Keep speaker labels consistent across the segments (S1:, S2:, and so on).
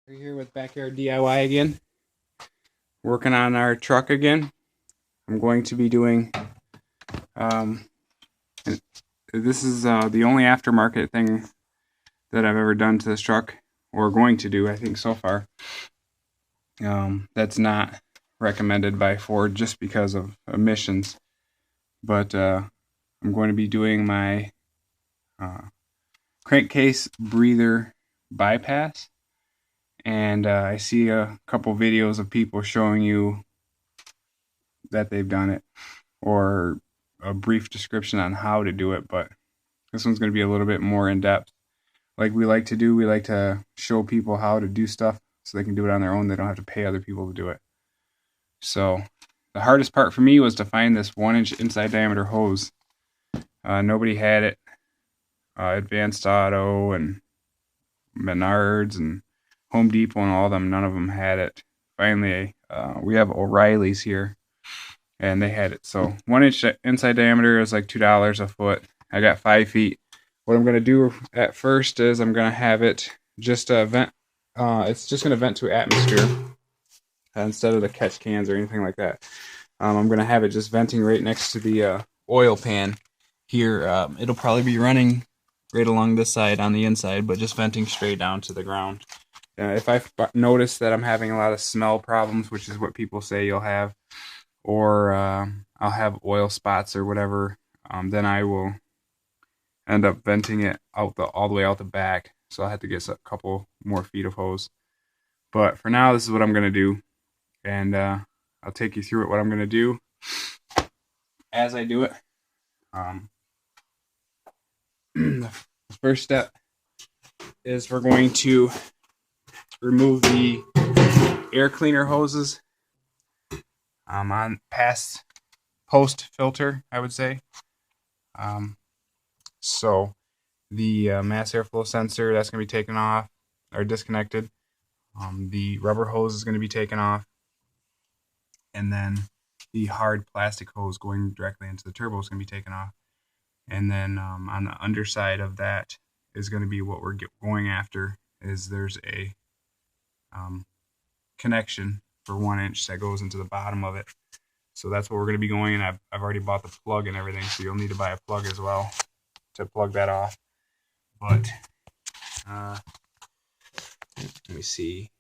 S1: We're here with Backyard DIY again, working on our truck again. I'm going to be doing, this is the only aftermarket thing that I've ever done to this truck, or going to do, I think, so far. That's not recommended by Ford just because of emissions. But I'm going to be doing my crankcase breather bypass. And I see a couple videos of people showing you that they've done it, or a brief description on how to do it, but this one's going to be a little bit more in depth. Like we like to do, we like to show people how to do stuff so they can do it on their own. They don't have to pay other people to do it. So the hardest part for me was to find this 1-inch inside diameter hose. Nobody had it. Advanced Auto and Menards and Home Depot and all of them, none of them had it. Finally, we have O'Reilly's here, and they had it. So 1-inch inside diameter is like $2 a foot. I got 5 feet. What I'm going to do at first is I'm going to have it just vent. It's just going to vent to atmosphere instead of the catch cans or anything like that. I'm going to have it just venting right next to the oil pan here. It'll probably be running right along this side on the inside, but just venting straight down to the ground. If I notice that I'm having a lot of smell problems, which is what people say you'll have, or I'll have oil spots or whatever, then I will end up venting it out all the way out the back. So I'll have to get a couple more feet of hose. But for now, this is what I'm going to do. And I'll take you through it, what I'm going to do as I do it. The first step is we're going to remove the air cleaner hoses on post filter, I would say. So the mass airflow sensor, that's going to be taken off or disconnected. The rubber hose is going to be taken off, and then the hard plastic hose going directly into the turbo is going to be taken off. And then on the underside of that is going to be what we're going after. Is there's a connection for 1 inch that goes into the bottom of it. So that's what we're going to be going, and I've already bought the plug and everything, so you'll need to buy a plug as well to plug that off. But let me see.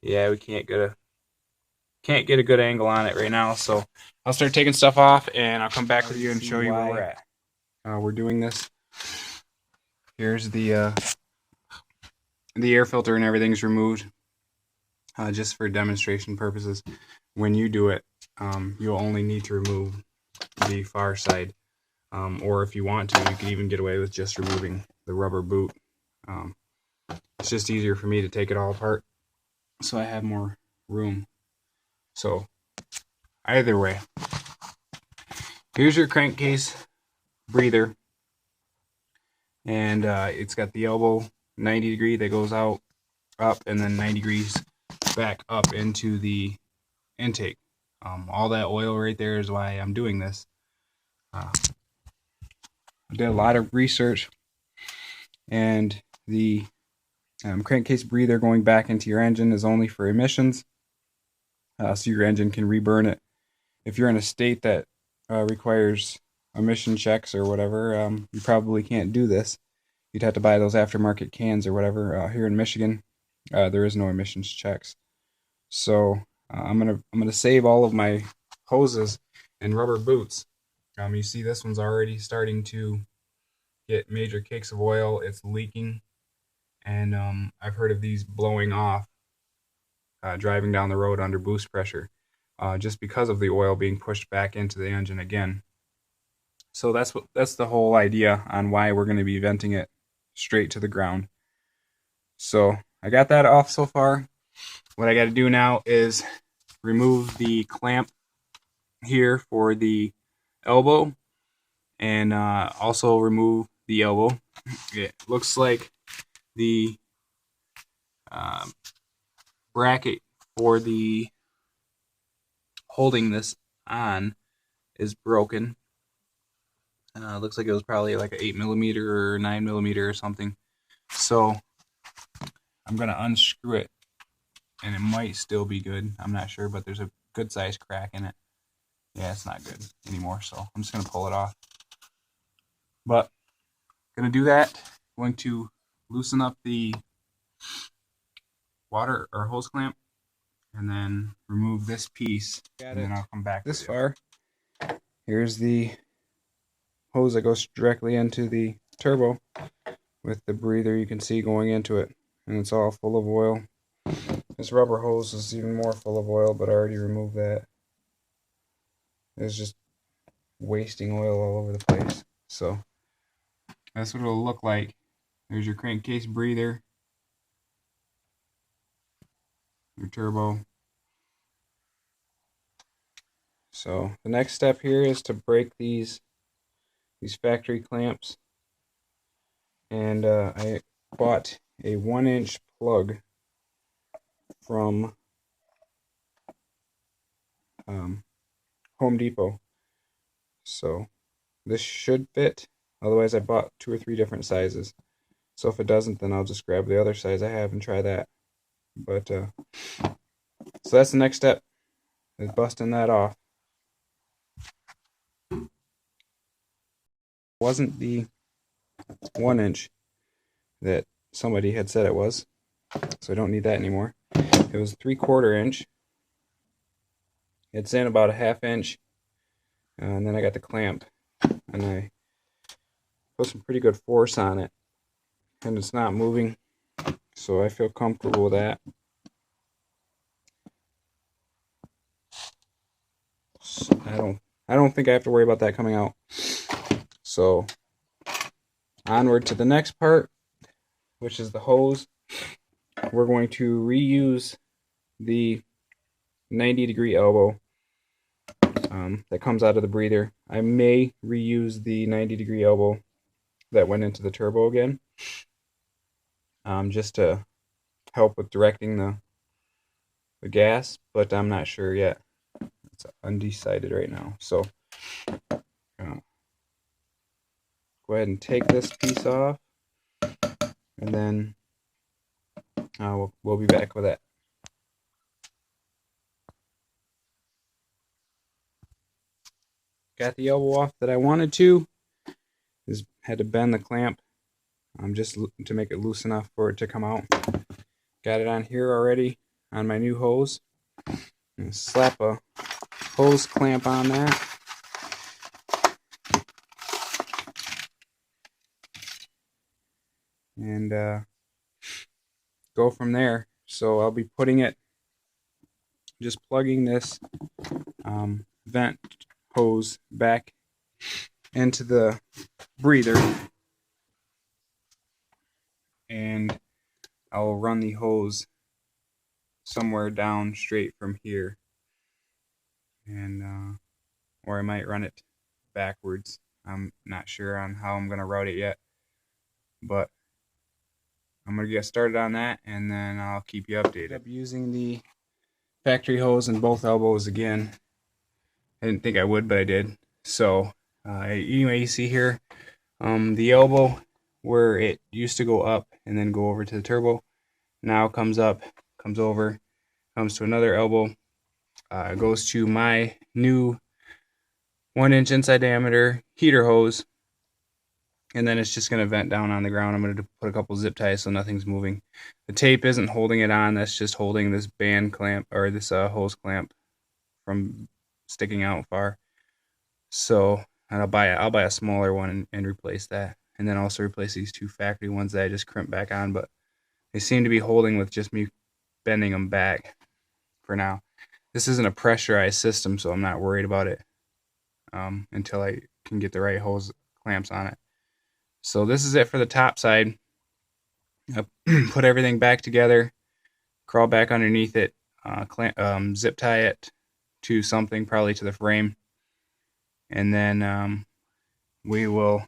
S1: Yeah, we can't get a good angle on it right now, so I'll start taking stuff off and I'll come back with you and show you where we're at. We're doing this. Here's the air filter and everything's removed, just for demonstration purposes. When you do it, you'll only need to remove the far side, or if you want to, you can even get away with just removing the rubber boot. It's just easier for me to take it all apart, so I have more room. So either way, here's your crankcase breather, and it's got the elbow 90 degree that goes out, up, and then 90 degrees back up into the intake. All that oil right there is why I'm doing this. I did a lot of research, and the crankcase breather going back into your engine is only for emissions, so your engine can reburn it. If you're in a state that requires emission checks or whatever, you probably can't do this. You'd have to buy those aftermarket cans or whatever. Here in Michigan, there is no emissions checks. So I'm gonna save all of my hoses and rubber boots. You see this one's already starting to get major cakes of oil. It's leaking, and I've heard of these blowing off driving down the road under boost pressure, just because of the oil being pushed back into the engine again. So that's the whole idea on why we're going to be venting it straight to the ground. So I got that off so far. What I got to do now is remove the clamp here for the elbow, and also remove the elbow. It looks like the bracket for the holding this on is broken. Looks like it was probably like an 8mm or 9mm or something. So I'm going to unscrew it, and it might still be good. I'm not sure, but there's a good sized crack in it. Yeah, it's not good anymore, so I'm just going to pull it off. But going to do that. Going to loosen up the water or hose clamp, and then remove this piece, and then I'll come back this far. Here's the hose that goes directly into the turbo with the breather you can see going into it, and it's all full of oil. This rubber hose is even more full of oil, but I already removed that. It's just wasting oil all over the place. So that's what it'll look like. There's your crankcase breather, your turbo. So the next step here is to break these factory clamps, and I bought a 1-inch plug from Home Depot. So this should fit. Otherwise, I bought 2 or 3 different sizes. So if it doesn't, then I'll just grab the other size I have and try that. But so that's the next step, is busting that off. It wasn't the 1-inch that somebody had said it was, so I don't need that anymore. It was 3/4 inch. It's in about a 1/2 inch, and then I got the clamp, and I put some pretty good force on it, and it's not moving, so I feel comfortable with that. So I don't think I have to worry about that coming out. So onward to the next part, which is the hose. We're going to reuse the 90-degree elbow that comes out of the breather. I may reuse the 90-degree elbow that went into the turbo again, just to help with directing the gas, but I'm not sure yet. It's undecided right now. So go ahead and take this piece off, and then we'll be back with that. Got the elbow off that I wanted to. Had to bend the clamp just to make it loose enough for it to come out. Got it on here already on my new hose. And slap a hose clamp on that. And go from there. So I'll be putting it, just plugging this vent hose back into the breather, and I'll run the hose somewhere down straight from here, and or I might run it backwards. I'm not sure on how I'm gonna route it yet, but I'm gonna get started on that, and then I'll keep you updated. I'm using the factory hose in both elbows again. I didn't think I would, but I did. So anyway, you see here the elbow where it used to go up and then go over to the turbo now comes up, comes over, comes to another elbow, goes to my new 1-inch inside diameter heater hose, and then it's just going to vent down on the ground. I'm going to put a couple zip ties so nothing's moving. The tape isn't holding it on, that's just holding this band clamp, or this hose clamp, from sticking out far. So, and I'll buy a smaller one and replace that, and then also replace these 2 factory ones that I just crimped back on, but they seem to be holding with just me bending them back for now. This isn't a pressurized system, so I'm not worried about it until I can get the right hose clamps on it. So this is it for the top side. I put everything back together, crawl back underneath it, zip tie it to something, probably to the frame, and then we will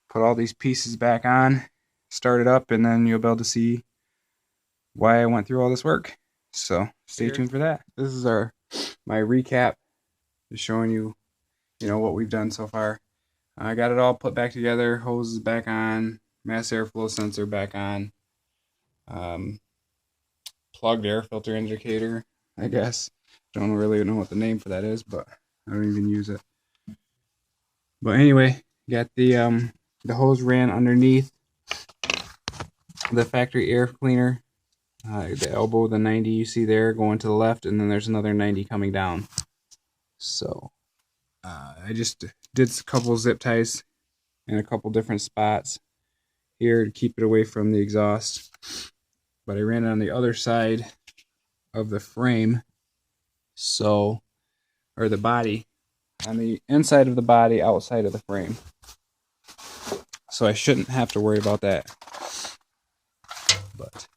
S1: put all these pieces back on, start it up, and then you'll be able to see why I went through all this work. So stay tuned for that. This is my recap, just showing you, what we've done so far. I got it all put back together, hoses back on, mass airflow sensor back on, plugged air filter indicator, I guess. Don't really know what the name for that is, but I don't even use it. But anyway, got the hose ran underneath the factory air cleaner. The elbow, the 90 you see there going to the left, and then there's another 90 coming down. So I just did a couple zip ties in a couple different spots here to keep it away from the exhaust. But I ran it on the other side of the frame, so, or the body, on the inside of the body, outside of the frame. So I shouldn't have to worry about that. But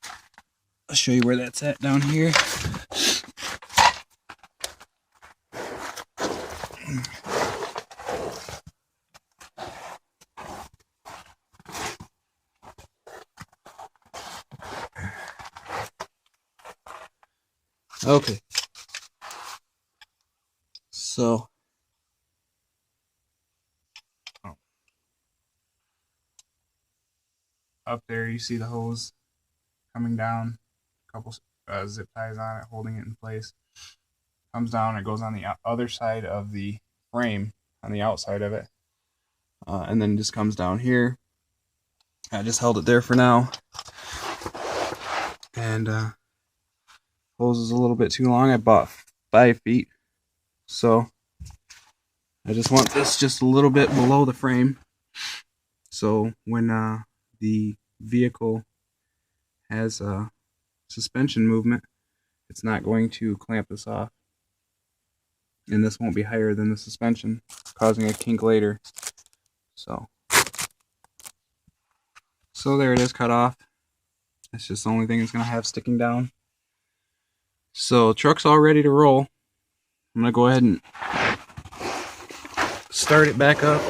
S1: I'll show you where that's at down here. Okay. So up there you see the hose coming down, a couple zip ties on it holding it in place. Comes down, it goes on the other side of the frame, on the outside of it, and then just comes down here. I just held it there for now, and hose is a little bit too long. I bought 5 feet, so I just want this just a little bit below the frame, so when the vehicle has suspension movement, it's not going to clamp this off, and this won't be higher than the suspension, causing a kink later. So there it is, cut off. That's just the only thing it's going to have sticking down. So truck's all ready to roll. I'm going to go ahead and start it back up.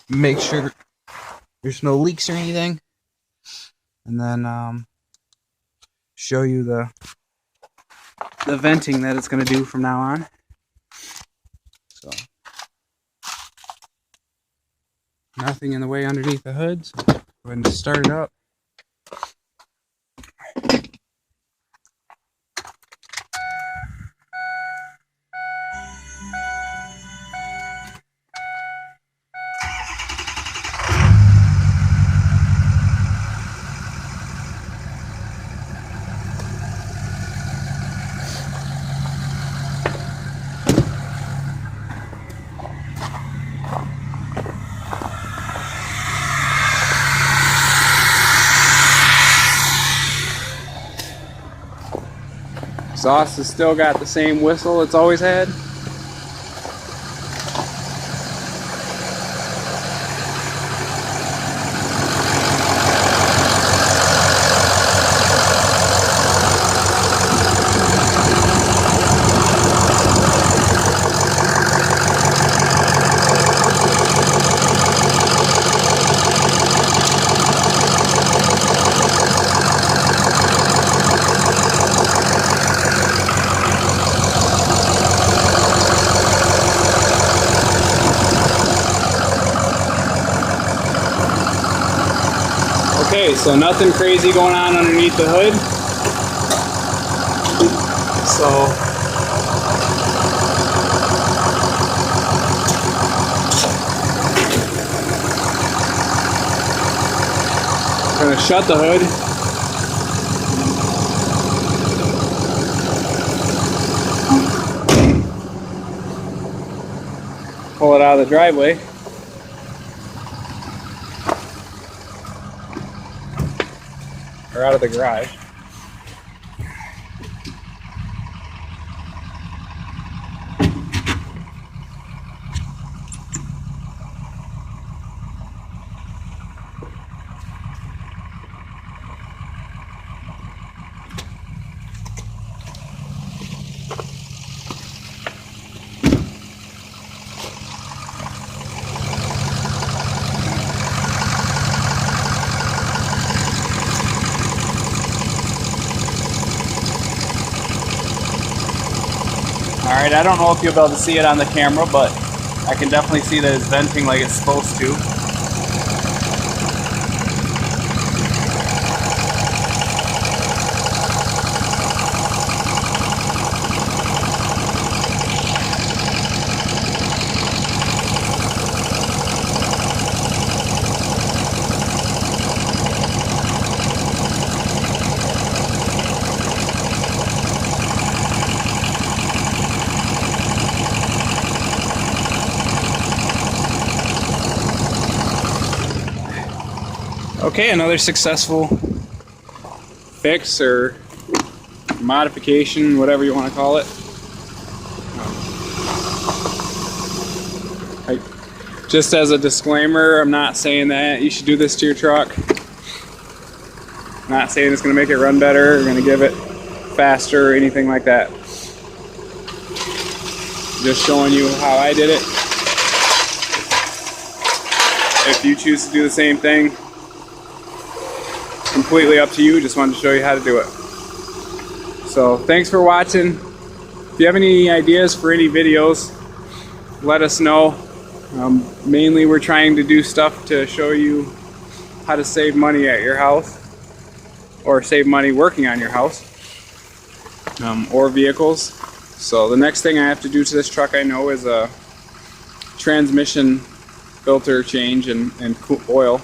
S1: Make sure there's no leaks or anything, and then show you the venting that it's going to do from now on. So nothing in the way underneath the hood, so go ahead and start it up. Exhaust has still got the same whistle it's always had. Okay, so nothing crazy going on underneath the hood. So I'm gonna shut the hood. Pull it out of the driveway. Or out of the garage. Alright, I don't know if you'll be able to see it on the camera, but I can definitely see that it's venting like it's supposed to. Okay, another successful fix or modification, whatever you want to call it. Just as a disclaimer, I'm not saying that you should do this to your truck. I'm not saying it's going to make it run better or going to give it faster or anything like that. Just showing you how I did it. If you choose to do the same thing, completely up to you. Just wanted to show you how to do it. So thanks for watching. If you have any ideas for any videos, let us know. Mainly we're trying to do stuff to show you how to save money at your house, or save money working on your house, or vehicles. So the next thing I have to do to this truck, I know, is a transmission filter change and oil.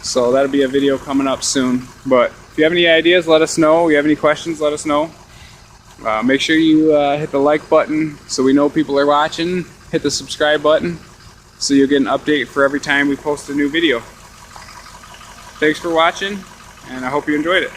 S1: So that'll be a video coming up soon. But if you have any ideas, let us know. If you have any questions, let us know. Make sure you hit the like button so we know people are watching. Hit the subscribe button so you'll get an update for every time we post a new video. Thanks for watching, and I hope you enjoyed it.